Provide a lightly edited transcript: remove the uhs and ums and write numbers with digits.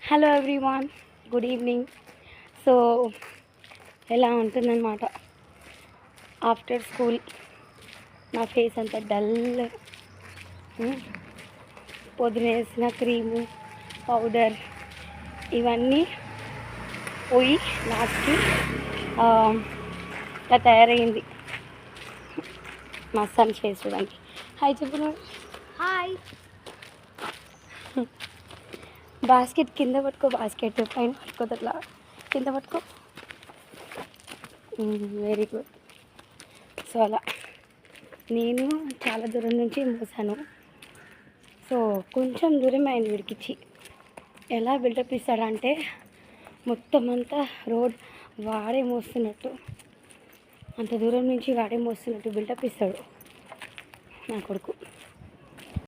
Hello everyone, good evening. So ఎలా ఉంటుందన్నమాట after school. నా ఫేస్ అంతా డల్, పొద్దున వేసిన క్రీము పౌడర్ ఇవన్నీ పోయి లాస్ట్కి ఇలా తయారైంది. మా సన్ ఫేస్ చూడండి. హాయ్ చెప్పు. హాయ్. బాస్కెట్ కింద పట్టుకో, బాస్కెట్ పైన పట్టుకోదు, అట్లా కింద పట్టుకో. Very good. సో అలా నేను చాలా దూరం నుంచి మోసాను. సో కొంచెం దూరం అయింది వీడికిచ్చి. ఎలా బిల్డప్ ఇస్తాడంటే మొత్తం అంతా రోడ్ వాడే మోస్తున్నట్టు, అంత దూరం నుంచి వాడే మోస్తున్నట్టు బిల్డప్ ఇస్తాడు నా కొడుకు.